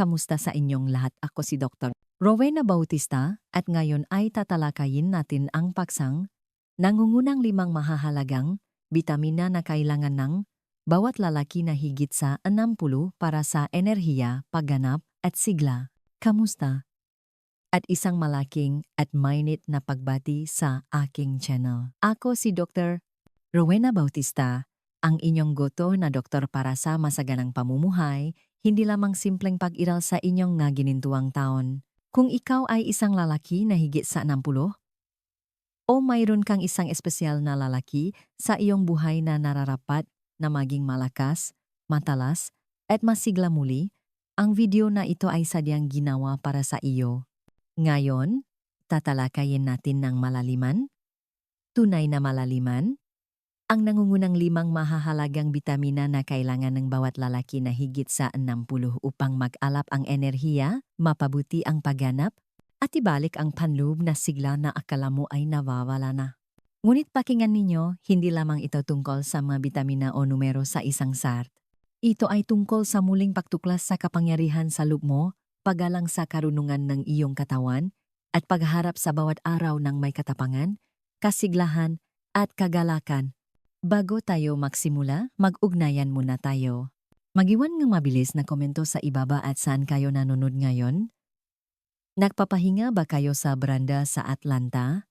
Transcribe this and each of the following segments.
kamusta sa inyong lahat? Ako si Dr. Rowena Bautista at ngayon ay tatalakayin natin ang paksang nangungunang 5 mahahalagang bitamina na kailangan ng bawat lalaki na higit sa 60 para sa enerhiya, pagganap at sigla. Kamusta? At isang malaking at mainit na pagbati sa aking channel. Ako si Dr. Rowena Bautista, ang inyong goto na doktor para sa masaganang pamumuhay, hindi lamang simpleng pag-iral sa inyong nga ginintuang taon. Kung ikaw ay isang lalaki na higit sa 60, o mayroon kang isang espesyal na lalaki sa iyong buhay na nararapat na maging malakas, matalas, at masigla muli, ang video na ito ay sadyang ginawa para sa iyo. Ngayon, tatalakayin natin ng malaliman, tunay na malaliman, ang nangungunang 5 mahahalagang bitamina na kailangan ng bawat lalaki na higit sa 60 upang mag-alap ang enerhiya, mapabuti ang pagganap, at ibalik ang panloob na sigla na akala mo ay nawawala na. Ngunit pakinggan ninyo, hindi lamang ito tungkol sa mga bitamina o numero sa isang chart. Ito ay tungkol sa muling pagtuklas sa kapangyarihan sa loob mo, paggalang sa karunungan ng iyong katawan, at pagharap sa bawat araw ng may katapangan, kasiglahan, at kagalakan. Bago tayo magsimula, mag-ugnayan muna tayo. Mag-iwan ng mabilis na komento sa ibaba at saan kayo nanonood ngayon? Nagpapahinga ba kayo sa beranda sa Atlanta?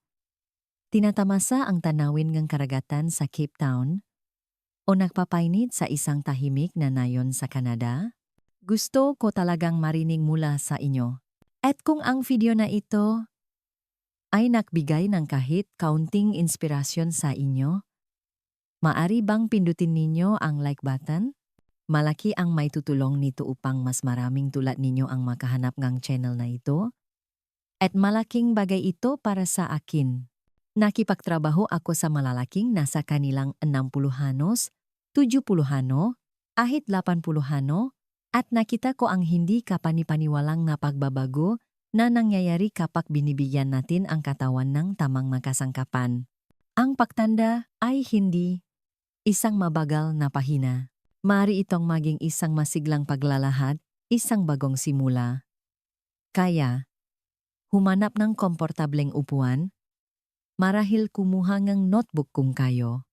Tinatamasa ang tanawin ng karagatan sa Cape Town? O nagpapainit sa isang tahimik na nayon sa Canada? Gusto ko talagang marinig mula sa inyo. At kung ang video na ito ay nagbigay ng kahit kaunting inspirasyon sa inyo, maari bang pindutin ninyo ang like button? Malaki ang may tutulong nito upang mas maraming tulad ninyo ang makahanap ng channel na ito. At malaking bagay ito para sa akin. Nakipagtrabaho ako sa malalaking nasa kanilang 60-hanos, 70-hano, ahit 80-hano, at nakita ko ang hindi kapanipaniwalang na pagbabago na nangyayari kapag binibigyan natin ang katawan ng tamang makasangkapan. Ang pagtanda ay hindi isang mabagal na pahina. Maaari itong maging isang masiglang paglalahad, isang bagong simula. Kaya, humanap ng komportableng upuan, marahil kumuha ng notebook kung kayo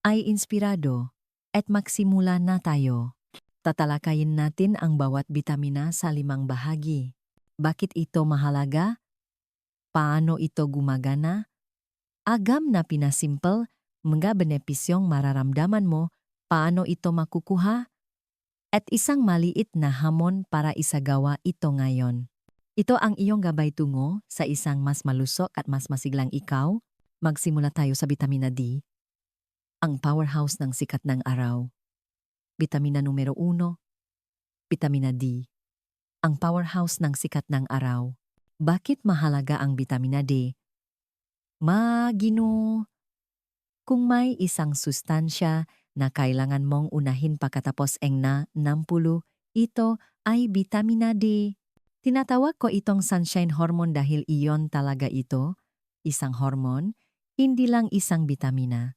ay inspirado, at magsimula na tayo. Tatalakayin natin ang bawat bitamina sa 5 bahagi. Bakit ito mahalaga? Paano ito gumagana? Agam na pinasimple, mga benepisyong mararamdaman mo, paano ito makukuha? At isang maliit na hamon para isagawa ito ngayon. Ito ang iyong gabay tungo sa isang mas malusok at mas masiglang ikaw. Magsimula tayo sa bitamina D, ang powerhouse ng sikat ng araw. Bitamina numero 1, bitamina D, ang powerhouse ng sikat ng araw. Bakit mahalaga ang bitamina D? Magino. Kung may isang sustansya na kailangan mong unahin pagkatapos na 60, ito ay bitamina D. Tinatawag ko itong sunshine hormone dahil iyon talaga ito, isang hormone, hindi lang isang bitamina.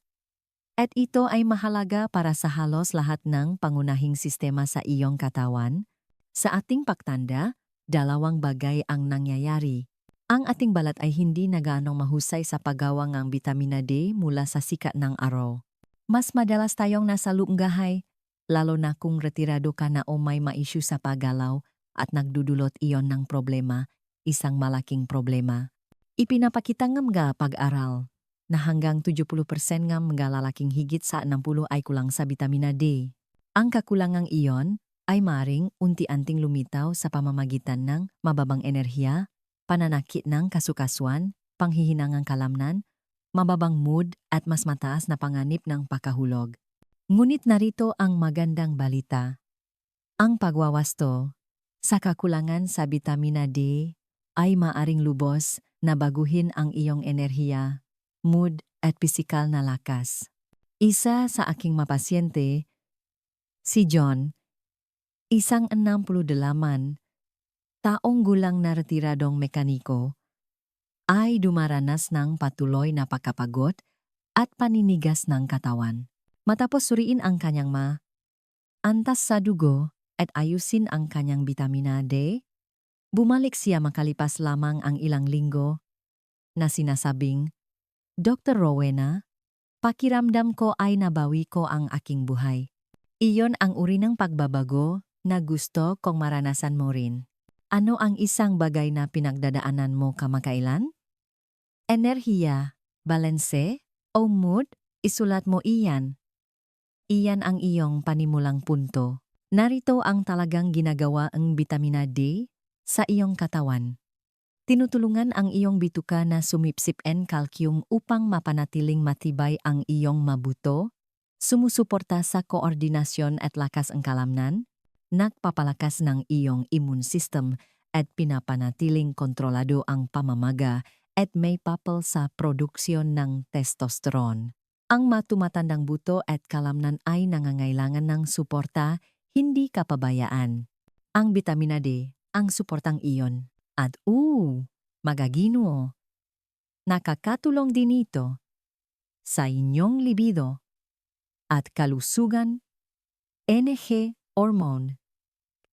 At ito ay mahalaga para sa halos lahat ng pangunahing sistema sa iyong katawan. Sa ating pagtanda, 2 bagay ang nangyayari. Ang ating balat ay hindi na gaanong mahusay sa paggawa ng bitamina D mula sa sikat ng araw. Mas madalas tayong nasa lunggahay, lalo na kung retirado ka na o may ma-issue sa paggalaw at nagdudulot iyon ng problema, isang malaking problema. Ipinapakita ng mga pag-aral na hanggang 70% ng mga lalaking higit sa 60 ay kulang sa bitamina D. Ang kakulangang iyon ay maring unti-anting lumitaw sa pamamagitan ng mababang enerhiya, pananakit ng kasukasuan, panghihinangang kalamnan, mababang mood at mas mataas na panganib ng pakahulog. Ngunit narito ang magandang balita. Ang pagwawasto sa kakulangan sa bitamina D ay maaring lubos na baguhin ang iyong enerhiya, mood at pisikal na lakas. Isa sa aking mapasyente, si John, isang 68 taong gulang na retiradong mekaniko, ay dumaranas ng patuloy na pagkapagod at paninigas ng katawan. Matapos suriin ang kanyang antas sa dugo, at ayusin ang kanyang bitamina D. Bumalik siya makalipas lamang ang ilang linggo na sinasabing, Dr. Rowena, pakiramdam ko ay nabawi ko ang aking buhay. Iyon ang uri ng pagbabago na gusto kong maranasan mo rin. Ano ang isang bagay na pinagdadaanan mo kamakailan? Enerhiya, balanse, o mood? Isulat mo iyan. Iyan ang iyong panimulang punto. Narito ang talagang ginagawa ang bitamina D sa iyong katawan. Tinutulungan ang iyong bituka na sumipsip ng calcium upang mapanatiling matibay ang iyong mabuto, sumusuporta sa koordinasyon at lakas ng kalamnan, nagpapalakas ng iyong immune system at pinapanatiling kontrolado ang pamamaga at may papel sa produksyon ng testosterone. Ang matumatandang buto at kalamnan ay nangangailangan ng suporta, hindi kapabayaan. Ang bitamina D, ang suportang iyon. At magagino, nakakatulong din ito sa inyong libido at kalusugan, NG, hormone.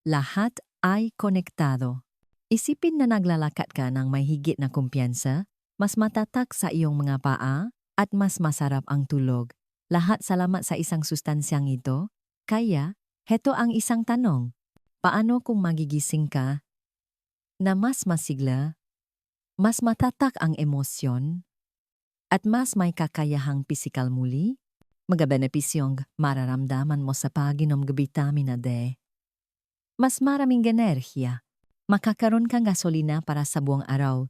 Lahat ay konektado. Isipin na naglalakad ka ng may higit na kumpiyansa, mas matatak sa iyong mga paa, at mas masarap ang tulog. Lahat salamat sa isang sustansyang ito. Kaya, heto ang isang tanong. Paano kung magigising ka na mas masigla, mas matatak ang emosyon, at mas may kakayahang pisikal muli? Mga benepisyong mararamdaman mo sa pag-inom ng bitamina D. Mas maraming enerhiya. Makakaroon kang gasolina para sa buong araw.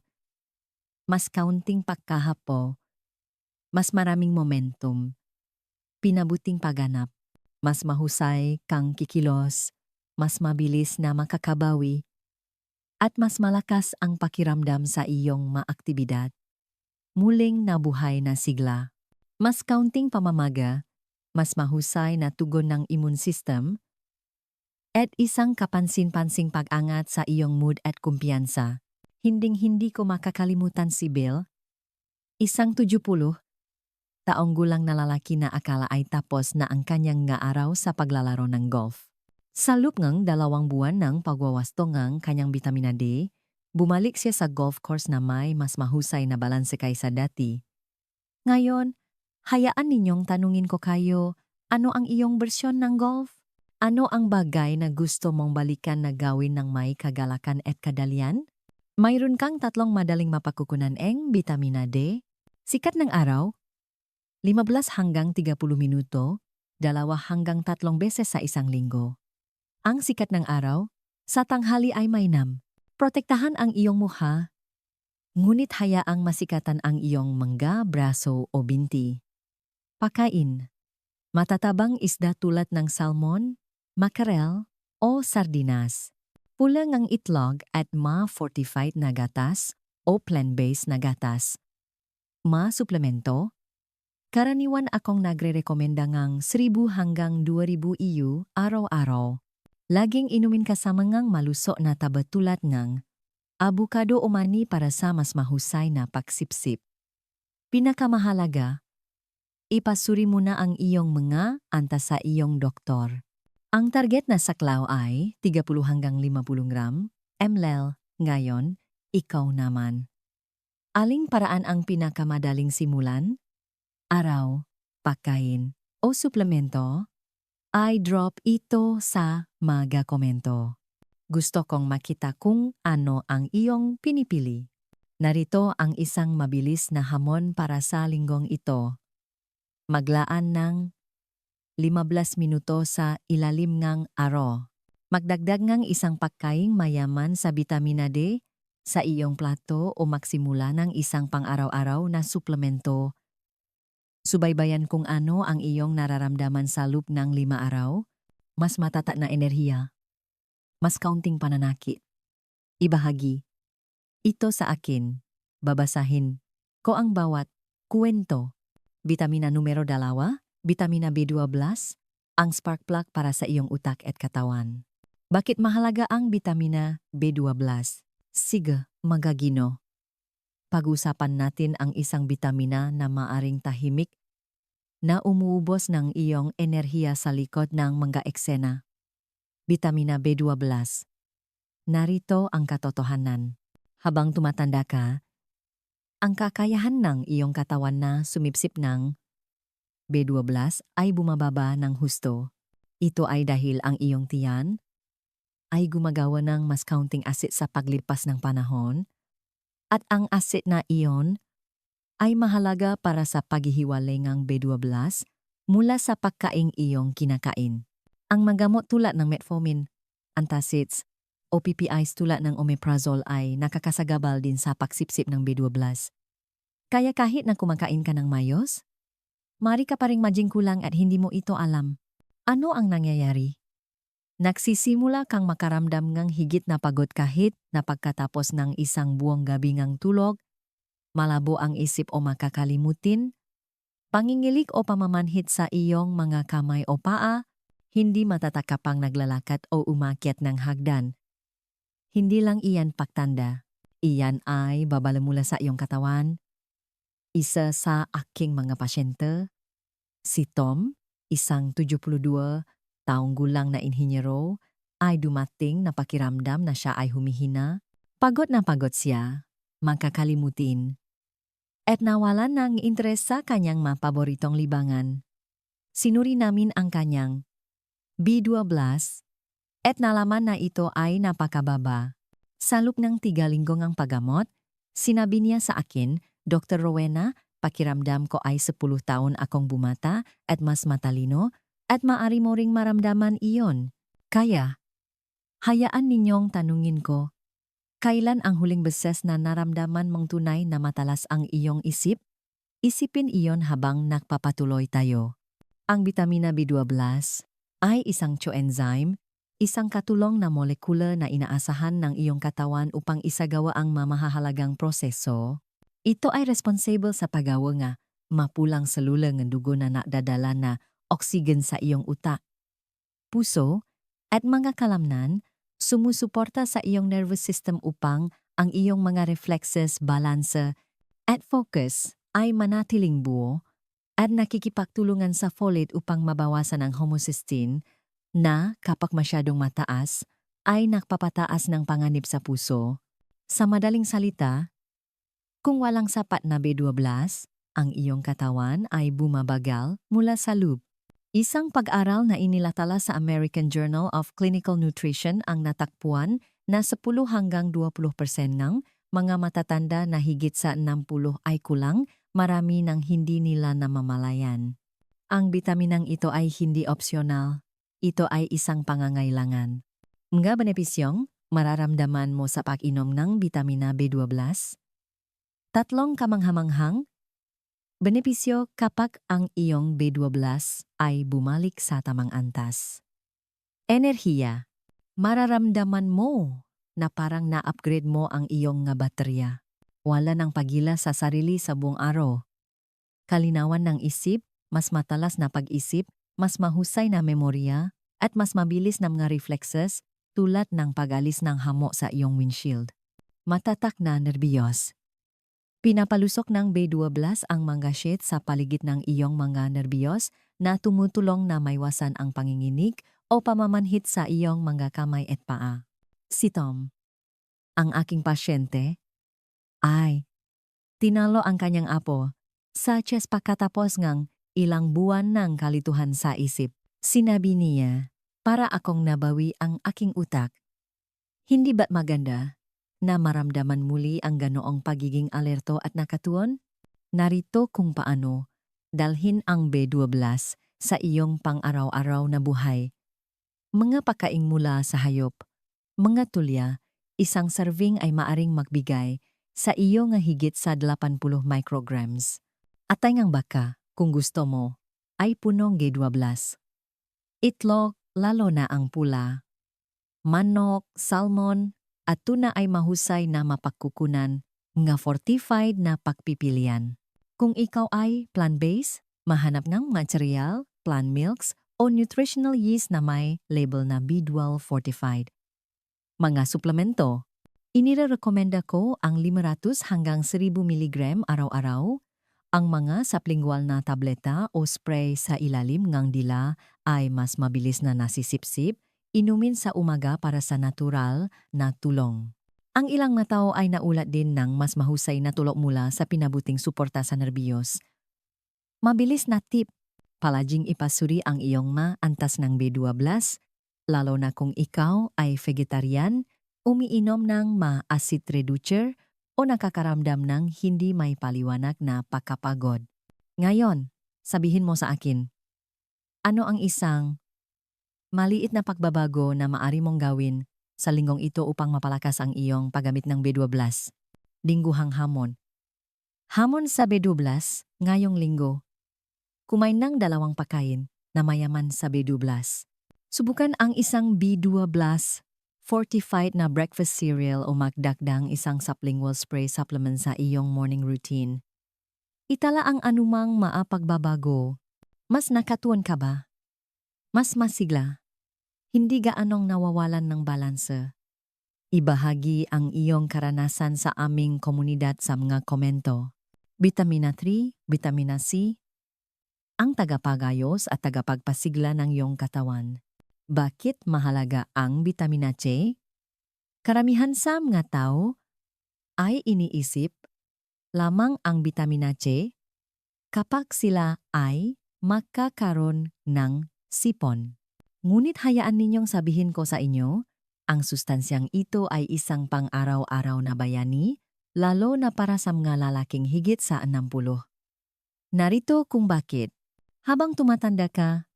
Mas kaunting pagkahapo. Mas maraming momentum. Pinabuting pagganap. Mas mahusay kang kikilos. Mas mabilis na makakabawi. At mas malakas ang pakiramdam sa iyong maaktibidad. Muling nabuhay na sigla. Mas kaunting pamamaga, mas mahusay na tugon ng immune system, at isang kapansin-pansing pag-angat sa iyong mood at kumpiyansa. Hinding-hindi ko makakalimutan si Bill, isang 70 taong gulang na lalaki na akala ay tapos na ang kanyang nga araw sa paglalaro ng golf. Sa loob ng 2 buwan ng pagwawasto ng kanyang bitamina D, bumalik siya sa golf course na may mas mahusay na balanse kaysa dati. Ngayon, hayaan ninyong tanungin ko kayo, ano ang iyong bersyon ng golf? Ano ang bagay na gusto mong balikan na gawin ng may kagalakan at kadalian? Mayroon kang 3 madaling mapakukunan ng bitamina D. Sikat ng araw, 15 hanggang 30 minuto, 2 hanggang 3 beses sa isang linggo. Ang sikat ng araw, sa tanghali ay mainam. Protektahan ang iyong mukha, ngunit hayaang masikatan ang iyong mangga, braso o binti. Pakain. Matatabang isda tulad ng salmon, mackerel o sardinas. Pulang ang itlog at ma-fortified na gatas o plant-based na gatas. Ma-suplemento. Karaniwan akong nagre-rekomenda ng 1,000 hanggang 2,000 EU araw-araw. Laging inumin kasama ngang maluso na taba tulad ng avocado o mani para sa mas mahusay na pagsipsip. Pinakamahalaga, ipasuri mo na ang iyong mga antas sa iyong doktor. Ang target na saklaw ay 30 hanggang 50 ml. Ngayon, ikaw naman. Aling paraan ang pinakamadaling simulan? Araw, pagkain, o suplemento? I-drop ito sa mga komento. Gusto kong makita kung ano ang iyong pinipili. Narito ang isang mabilis na hamon para sa linggong ito. Maglaan ng 15 minuto sa ilalim ng araw. Magdagdag ng isang pagkaing mayaman sa bitamina D sa iyong plato o magsimula ng isang pang-araw-araw na suplemento. Subaybayan kung ano ang iyong nararamdaman sa loob ng 5 araw, mas matata na enerhiya, mas kaunting pananakit. Ibahagi ito sa akin, babasahin ko ang bawat kwento. Bitamina numero 2, bitamina B12, ang spark plug para sa iyong utak at katawan. Bakit mahalaga ang bitamina B12? Sige, magagino. Pag-usapan natin ang isang bitamina na maaring tahimik na umuubos ng iyong enerhiya sa likod ng mga eksena. Bitamina B12. Narito ang katotohanan. Habang tumatanda ka, ang kakayahan ng iyong katawan na sumipsip ng B12 ay bumababa ng husto. Ito ay dahil ang iyong tiyan ay gumagawa ng mas counting acid sa paglipas ng panahon at ang acid na iyon ay mahalaga para sa paghihiwalay ng B12 mula sa pagkaing iyong kinakain. Ang magamot tulad ng metformin, antacids, o PPIs tulad ng omeprazole ay nakakasagabal din sa pagsipsip ng B12. Kaya kahit na kumakain ka ng mayos, mari ka pa ring maging kulang at hindi mo ito alam. Ano ang nangyayari? Nagsisimula kang makaramdam ng higit na pagod kahit na pagkatapos ng isang buong gabi ng tulog, malabo ang isip o makakalimutin, pangingilik o pamamanhit sa iyong mga kamay o paa, hindi matatakapang naglalakad o umakyat ng hagdan. Hindi lang iyan pagtanda. Iyan ay babala mula sa iyong katawan. Isa sa aking mga pasyente, si Tom, isang 72 taong gulang na inhinyero, ay dumating na pakiramdam na siya ay humihina. Pagod na pagod siya, makakalimutin, at nawalan ng interes sa kanyang mapaboritong libangan. Sinuri namin ang kanyang B12 at nalaman na ito ay napakababa. Sa loob ng 3 linggo ng paggamot, sinabi niya sa akin, Dr. Rowena, pakiramdam ko ay 10 taon akong bumata at mas matalino at maaari mo ring maramdaman iyon. Kaya, hayaan ninyong tanungin ko, kailan ang huling beses na naramdaman mong tunay na matalas ang iyong isip? Isipin iyon habang nagpapatuloy tayo. Ang bitamina B12 ay isang coenzyme, isang katulong na molekula na inaasahan ng iyong katawan upang isagawa ang mamahahalagang proseso. Ito ay responsible sa paggawa nga mapulang selula ng dugo na nadadala na oksigen sa iyong utak, puso, at mga kalamnan, sumusuporta sa iyong nervous system upang ang iyong mga reflexes, balanse, at focus ay manatiling buo at nakikipagtulungan sa folate upang mabawasan ang homocysteine na kapag masyadong mataas ay nagpapataas ng panganib sa puso. Sa madaling salita, kung walang sapat na B12, ang iyong katawan ay bumabagal mula sa loob. Isang pag-aral na inilatala sa American Journal of Clinical Nutrition ang natakpuan na 10 hanggang 20% ng mga matatanda na higit sa 60 ay kulang, marami ng hindi nila namamalayan. Ang bitaminang ito ay hindi opsyonal. Ito ay isang pangangailangan. Mga benepisyong mararamdaman mo sa pag-inom ng bitamina B12? 3 kamanghamanghang benepisyo kapag ang iyong B12 ay bumalik sa tamang antas. Enerhiya. Mararamdaman mo na parang na-upgrade mo ang iyong nga baterya. Wala ng pagila sa sarili sa buong araw. Kalinawan ng isip, mas matalas na pag-isip, mas mahusay na memorya, at mas mabilis na mga reflexes tulad ng pag-alis ng hamo sa iyong windshield. Matatak na nerbiyos. Pinapalusok ng B12 ang mga sheet sa paligid ng iyong mga nerbiyos na tumutulong na maiwasan ang panginginig o pamamanhit sa iyong mga kamay at paa. Si Tom, ang aking pasyente, ay tinalo ang kanyang apo sa chest pagkatapos ng ilang buwan ng kalituhan sa isip. Sinabi niya, para akong nabawi ang aking utak. Hindi ba't maganda na maramdaman muli ang ganoong pagiging alerto at nakatuon? Narito kung paano dalhin ang B12 sa iyong pang-araw-araw na buhay. Mga pagkaing mula sa hayop, mga tulya, isang serving ay maaring magbigay sa iyo nga higit sa 80 micrograms. At ay ngang baka, kung gusto mo, ay punong B12. Itlog, lalo na ang pula, manok, salmon, at tuna ay mahusay na mapagkukunan nga fortified na pagpipilian. Kung ikaw ay plant-based, mahanap ng material, plant milks, o nutritional yeast na may label na B12 fortified. Mga suplemento. Inirekomenda ko ang 500 hanggang 1,000 mg araw-araw. Ang mga sublingual na tableta o spray sa ilalim ng dila ay mas mabilis na nasisipsip, inumin sa umaga para sa natural na tulong. Ang ilang mga tao ay naulat din ng mas mahusay na tulog mula sa pinabuting suporta sa nerbiyos. Mabilis na tip, palaging ipasuri ang iyong antas ng B12, lalo na kung ikaw ay vegetarian, umiinom ng acid reducer o nakakaramdam ng hindi may paliwanag na pagkapagod. Ngayon, sabihin mo sa akin, ano ang isang maliit na pagbabago na maari mong gawin sa linggong ito upang mapalakas ang iyong paggamit ng B12? Lingguhang hamon. Hamon sa B12 ngayong linggo. Kumain ng 2 pagkain na mayaman sa B12. Subukan ang isang B12 fortified na breakfast cereal o magdagdang isang sublingual spray supplement sa iyong morning routine. Itala ang anumang maapagbabago. Mas nakatuon ka ba? Mas masigla? Hindi gaanong nawawalan ng balanse? Ibahagi ang iyong karanasan sa aming komunidad sa mga komento. Vitamina 3, Vitamina C, ang tagapagayos at tagapagpasigla ng iyong katawan. Bakit mahalaga ang Vitamina C? Karamihan sa mga tao ay iniisip lamang ang Vitamina C kapag sila ay magkakaroon ng sipon. Ngunit hayaan ninyong sabihin ko sa inyo, ang sustansyang ito ay isang pang-araw-araw na bayani, lalo na para sa mga lalaking higit sa 60. Narito kung bakit. Habang tumatanda ka,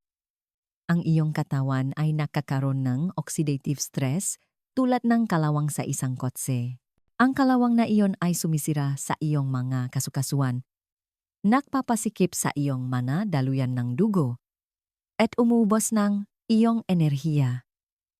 ang iyong katawan ay nakakaroon ng oxidative stress tulad ng kalawang sa isang kotse. Ang kalawang na iyon ay sumisira sa iyong mga kasukasuan, nagpapasikip sa iyong daluyan ng dugo, at umuubos ng iyong enerhiya.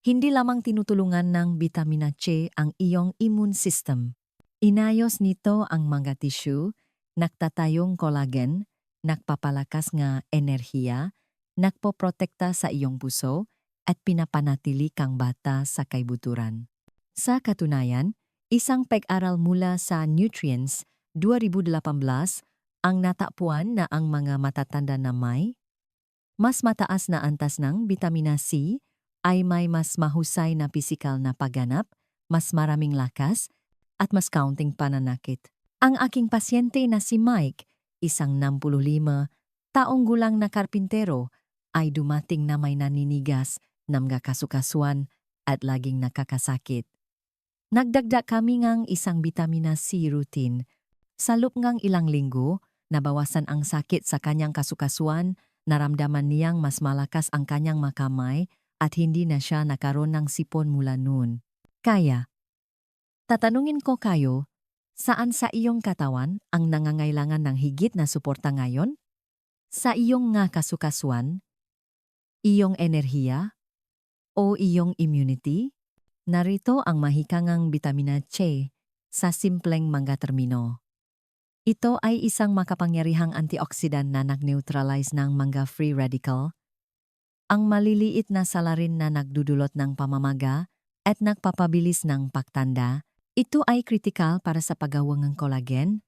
Hindi lamang tinutulungan ng Vitamina C ang iyong immune system. Inayos nito ang mga tissue, nagtatayong collagen, nagpapalakas nga enerhiya, nagpoprotekta sa iyong puso, at pinapanatili kang bata sa kaibuturan. Sa katunayan, isang pag-aral mula sa Nutrients 2018 ang natapuan na ang mga matatanda na may mas mataas na antas ng Vitamina C ay may mas mahusay na pisikal na pagganap, mas maraming lakas, at mas kaunting pananakit. Ang aking pasyente na si Mike, isang 65 taong gulang na karpintero, ay dumating na may naninigas ng mga kasukasuan at laging nakakasakit. Nagdagdag kami ngang isang Vitamina C routine. Sa loob ngang ilang linggo, nabawasan ang sakit sa kanyang kasukasuan, naramdaman niyang mas malakas ang kanyang makamay at hindi na siya nakaroon ng sipon mula noon. Kaya, tatanungin ko kayo, saan sa iyong katawan ang nangangailangan ng higit na suporta ngayon? Sa iyong nga kasukasuan? Iyong enerhiya? O iyong immunity? Narito ang mahikangang Vitamina C sa simpleng mga termino. Ito ay isang makapangyarihang antioxidant na nag-neutralize ng mga free radical, ang maliliit na salarin na nagdudulot ng pamamaga at nagpapabilis ng pagtanda. Ito ay kritikal para sa paggawang ng collagen,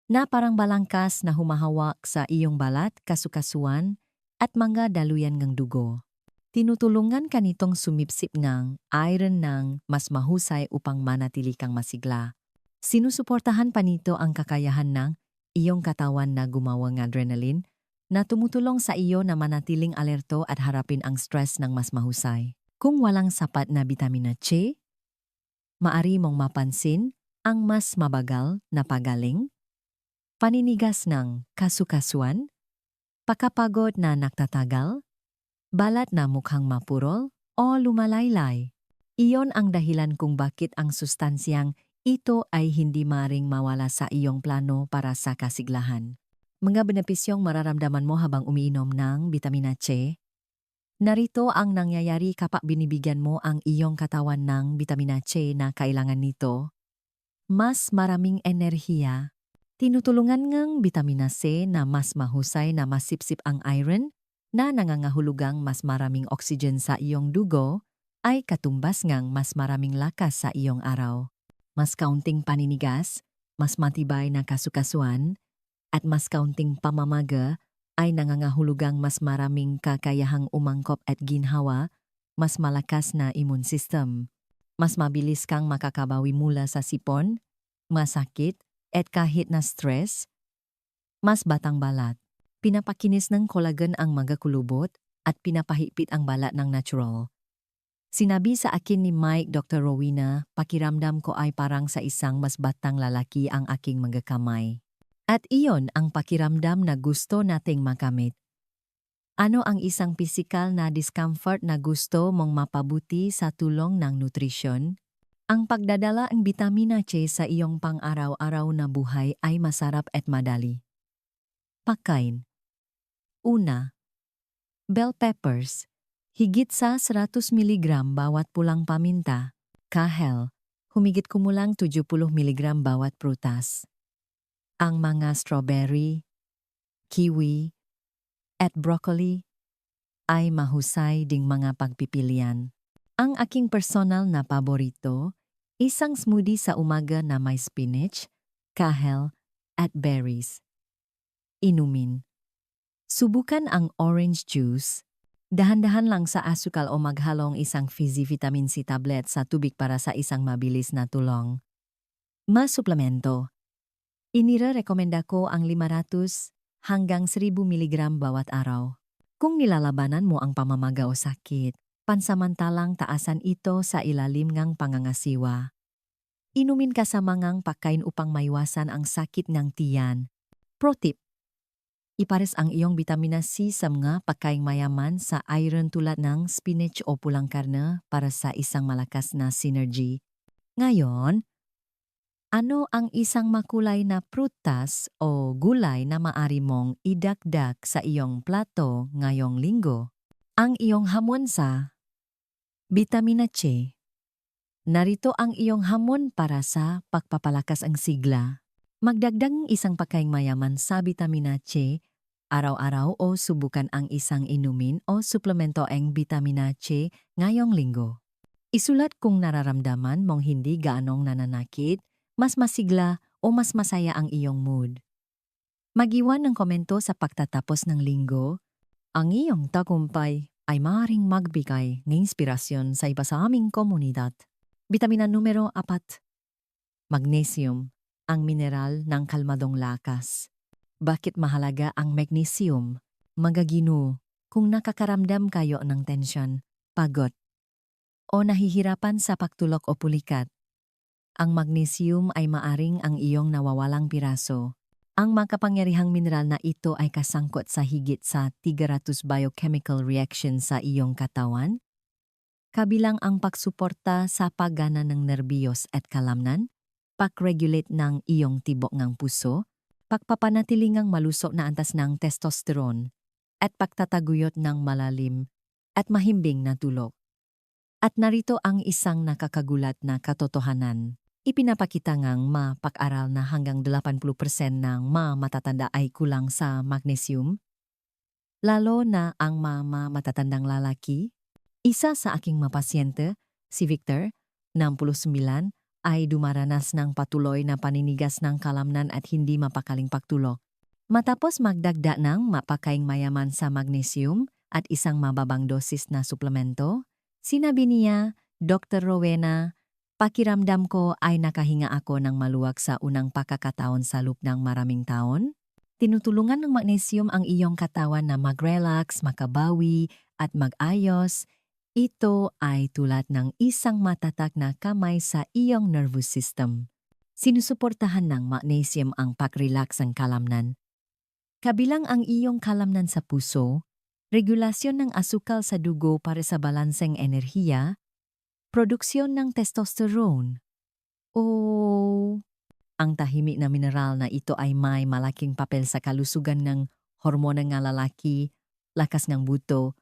na parang balangkas na humahawak sa iyong balat, kasukasuan, at mga daluyan ng dugo. Tinutulungan ka nitong sumipsip ng iron ng mas mahusay upang manatili kang masigla. Sinusuportahan pa nito ang kakayahan ng iyong katawan na gumawa ng adrenaline na tumutulong sa iyo na manatiling alerto at harapin ang stress ng mas mahusay. Kung walang sapat na Vitamina C, maari mong mapansin ang mas mabagal na pagaling, paninigas ng kasukasuan, pagkapagod na nagtatagal, balat na mukhang mapurol o lumalaylay. Iyon ang dahilan kung bakit ang sustansyang ito ay hindi maring mawala sa iyong plano para sa kasiglahan. Mga benepisyong mararamdaman mo habang umiinom ng Vitamina C. Narito ang nangyayari kapag binibigyan mo ang iyong katawan ng Vitamina C na kailangan nito. Mas maraming enerhiya. Tinutulungan ngang Vitamina C na mas mahusay na masipsip ang iron na nangangahulugang mas maraming oxygen sa iyong dugo ay katumbas ngang mas maraming lakas sa iyong araw. Mas kaunting paninigas, mas matibay na kasukasuan, at mas kaunting pamamaga ay nangangahulugang mas maraming kakayahang umangkop at ginhawa mas malakas na immune system. Mas mabilis kang makakabawi mula sa sipon, masakit, at kahit na stress, mas batang balat. Pinapakinis ng collagen ang mga kulubot at pinapahigpit ang balat ng natural. Sinabi sa akin ni Mike, Dr. Rowena, pakiramdam ko ay parang sa isang mas batang lalaki ang aking mga kamay. At iyon ang pakiramdam na gusto nating makamit. Ano ang isang pisikal na discomfort na gusto mong mapabuti sa tulong ng nutrisyon? Ang pagdadala ng bitamina C sa iyong pang-araw-araw na buhay ay masarap at madali. Pagkain. Una, bell peppers. Higit sa 100 mg bawat pulang paminta. Kahel. Humigit kumulang 70 mg bawat prutas. Ang mga strawberry, kiwi, at broccoli ay mahusay ding mga pagpipilian. Ang aking personal na paborito, isang smoothie sa umaga na may spinach, kahel, at berries. Inumin. Subukan ang orange juice. Dahan-dahan lang sa asukal o maghalong isang Fizzy Vitamin C tablet sa tubig para sa isang mabilis na tulong. Mas suplemento. Inire-rekomenda ko ang 500 hanggang 1000 mg bawat araw. Kung nilalabanan mo ang pamamaga o sakit, pansamantalang taasan ito sa ilalim ng pangangasiwa. Inumin ka sa mangang pagkain upang maiwasan ang sakit ng tiyan. Pro tip. Ipares ang iyong bitamina C sa mga pagkaing mayaman sa iron tulad ng spinach o pulang karne para sa isang malakas na synergy. Ngayon, ano ang isang makulay na prutas o gulay na maari mong idagdag sa iyong plato ngayong linggo? Ang iyong hamon sa bitamina C. Narito ang iyong hamon para sa pagpapalakas ang sigla. Magdagdag ng isang pagkaing mayaman sa bitamina C araw-araw o subukan ang isang inumin o suplemento ang bitamina C ngayong linggo. Isulat kung nararamdaman mong hindi gaanong nananakit, mas masigla o mas masaya ang iyong mood. Mag-iwan ng komento sa pagtatapos ng linggo. Ang iyong tagumpay ay maaaring magbigay ng inspirasyon sa iba sa aming komunidad. Bitamina numero 4. Magnesium, ang mineral ng kalmadong lakas. Bakit mahalaga ang magnesium? Magagino, kung nakakaramdam kayo ng tensyon, pagod, o nahihirapan sa pagtulog o pulikat, ang magnesium ay maaring ang iyong nawawalang piraso. Ang makapangyarihang mineral na ito ay kasangkot sa higit sa 300 biochemical reaction sa iyong katawan, kabilang ang pagsuporta sa paggana ng nerbiyos at kalamnan, pag-regulate ng iyong tibok ng puso, pagpapanatiling ang malusog na antas ng testosterone, at pagtataguyod ng malalim at mahimbing na tulog. At narito ang isang nakakagulat na katotohanan. Ipinapakita ngang mapag-aral na hanggang 80% ng matatanda ay kulang sa magnesium, lalo na ang matatandang lalaki. Isa sa aking pasyente, si Victor, 69, ay dumaranas ng patuloy na paninigas ng kalamnan at hindi mapakaling pagtulog. Matapos magdagda ng mapakaing mayaman sa magnesium at isang mababang dosis na suplemento, sinabi niya, Dr. Rowena, pakiramdam ko ay nakahinga ako ng maluwag sa unang pagkakataon sa loob ng maraming taon. Tinutulungan ng magnesium ang iyong katawan na mag-relax, makabawi at mag-ayos. Ito ay tulad ng isang matatag na kamay sa iyong nervous system. Sinusuportahan ng magnesium ang pag-relax ng kalamnan. Kabilang ang iyong kalamnan sa puso, regulasyon ng asukal sa dugo para sa balanseng enerhiya, produksyon ng testosterone. Ang tahimik na mineral na ito ay may malaking papel sa kalusugan ng hormona ng lalaki, lakas ng buto,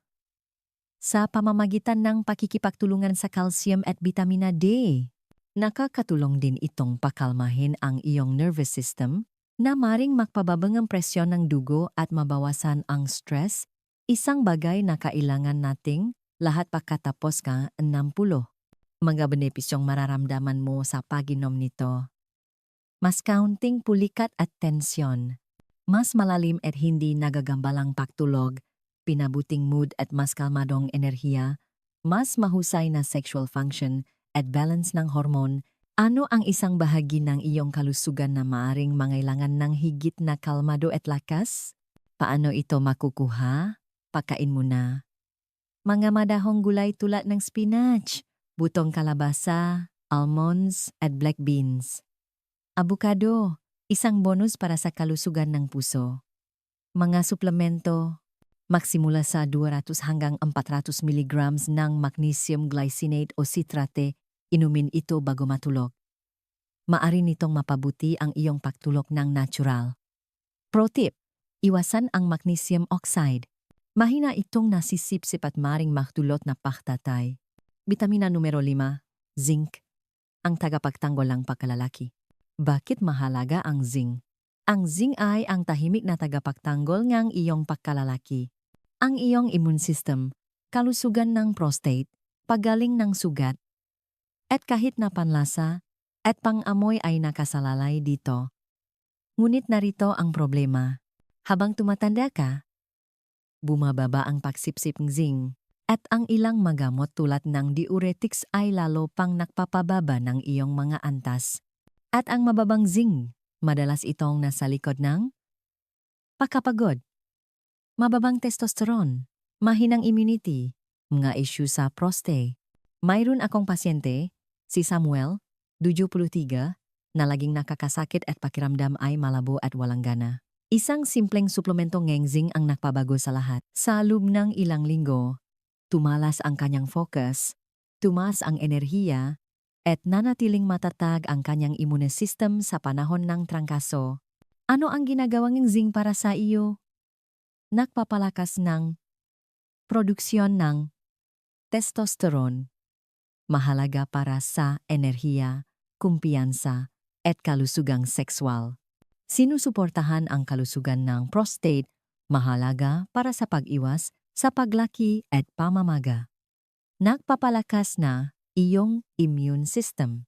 sa pamamagitan ng pakikipagtulungan sa calcium at bitamina D. Nakakatulong din itong pakalmahin ang iyong nervous system na maring magpababang ang presyon ng dugo at mabawasan ang stress, isang bagay na kailangan nating lahat pagkatapos ka 60. Mga benepisyong mararamdaman mo sa pag-inom nito. Mas kaunting pulikat at tensyon. Mas malalim at hindi nagagambalang pagtulog, pinabuting mood at mas kalmadong enerhiya, mas mahusay na sexual function at balance ng hormone. Ano ang isang bahagi ng iyong kalusugan na maaring mangailangan ng higit na kalmado at lakas? Paano ito makukuha? Pakain mo na. Mga madahong gulay tulad ng spinach, butong kalabasa, almonds, at black beans. Avocado, isang bonus para sa kalusugan ng puso. Mga suplemento, magsimula sa 200 hanggang 400 milligrams ng magnesium glycinate o citrate, inumin ito bago matulog. Maari nitong mapabuti ang iyong pagtulog ng natural. Pro tip, iwasan ang magnesium oxide. Mahina itong nasisipsip at maring mahdulot na paktatay. Bitamina numero 5, zinc, ang tagapagtanggol ng pagkalalaki. Bakit mahalaga ang zinc? Ang zinc ay ang tahimik na tagapagtanggol ng iyong pagkalalaki. Ang iyong immune system, kalusugan ng prostate, paggaling ng sugat, at kahit na panlasa at pang-amoy ay nakasalalay dito. Ngunit narito ang problema. Habang tumatanda ka, bumababa ang pagsipsip ng zinc at ang ilang magamot tulad ng diuretics ay lalo pang nakpapababa ng iyong mga antas. At ang mababang zinc, madalas itong nasa likod ng pagkapagod, mababang testosterone, mahinang immunity, mga issue sa prostate. Mayroon akong pasyente, si Samuel, 73, na laging nakakasakit at pakiramdam ay malabo at walang gana. Isang simpleng suplemento ng zinc ang nagpabago sa lahat. Sa loob ng ilang linggo, tumalas ang kanyang focus, tumaas ang enerhiya, at nanatiling matatag ang kanyang immune system sa panahon ng trangkaso. Ano ang ginagawang ng zinc para sa iyo? Nagpapalakas ng produksyon ng testosterone. Mahalaga para sa enerhiya, kumpiyansa, at kalusugang sexual. Sinusuportahan ang kalusugan ng prostate, mahalaga para sa pag-iwas sa paglaki at pamamaga. Nagpapalakas na iyong immune system.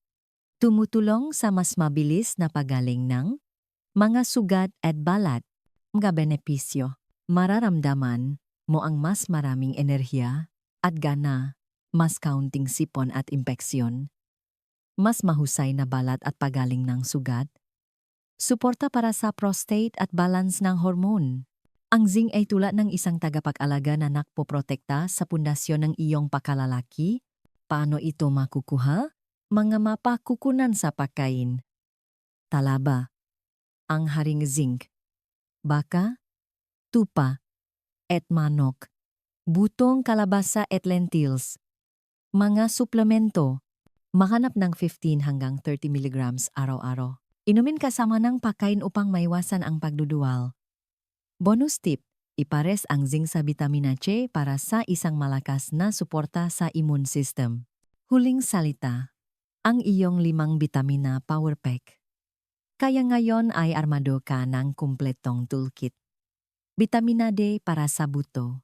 Tumutulong sa mas mabilis na pagaling ng mga sugat at balat. Mga benepisyo, mararamdaman mo ang mas maraming enerhiya at gana, mas kaunting sipon at impeksyon, mas mahusay na balat at pagaling ng sugat, suporta para sa prostate at balance ng hormone. Ang zinc ay tulad ng isang tagapag-alaga na nakpoprotekta sa pundasyon ng iyong pagkalalaki. Paano ito makukuha? Mga mapakukunan sa pagkain. Talaba, ang haring zinc, baka, tupa, et manok, butong kalabasa at lentils. Mga suplemento, mahanap ng 15 hanggang 30 milligrams araw-araw. Inumin kasama ng pagkain upang maiwasan ang pagduduwal. Bonus tip, ipares ang zinc sa vitamina C para sa isang malakas na suporta sa immune system. Huling salita, ang iyong 5 vitamina power pack. Kaya ngayon ay armado ka ng kumpletong toolkit. Vitamina D para sa buto,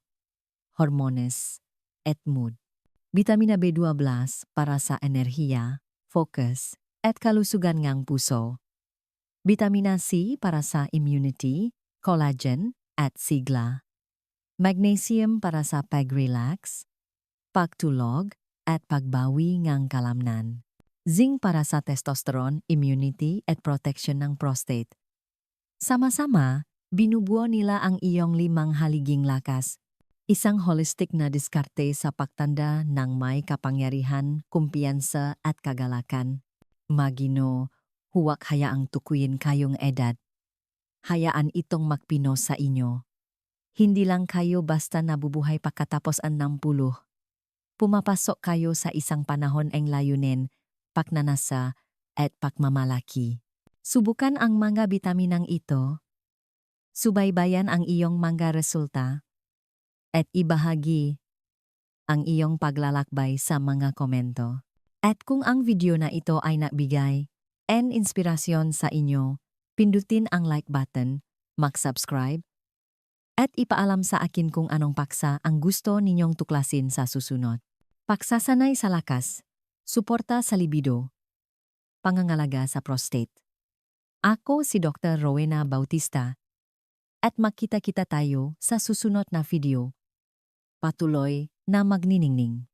hormones, at mood. Vitamina B12 para sa enerhiya, focus, at kalusugan ng puso. Vitamina C para sa immunity, collagen, at sigla. Magnesium para sa pag-relax, pagtulog, at pagbawi ng kalamnan. Zinc para sa testosterone, immunity, at protection ng prostate. Sama-sama, binubuo nila ang iyong 5 haliging lakas. Isang holistic na diskarte sa pagtanda ng may kapangyarihan, kumpiyansa at kagalakan. Magino, huwag hayaang tukuyin kayong edad. Hayaan itong magpino sa inyo. Hindi lang kayo basta nabubuhay pagkatapos ang 60. Pumapasok kayo sa isang panahon ang layunin, pagnanasa at pagmamalaki. Subukan ang mga bitaminang ito. Subaybayan ang iyong mga resulta. At ibahagi ang iyong paglalakbay sa mga komento. At kung ang video na ito ay nagbigay and inspirasyon sa inyo, pindutin ang like button, mag-subscribe, at ipaalam sa akin kung anong paksa ang gusto ninyong tuklasin sa susunod. Pagsasanay sa lakas, suporta sa libido, pangangalaga sa prostate. Ako si Dr. Rowena Bautista at makita-kita tayo sa susunod na video. Patuloy na magniningning.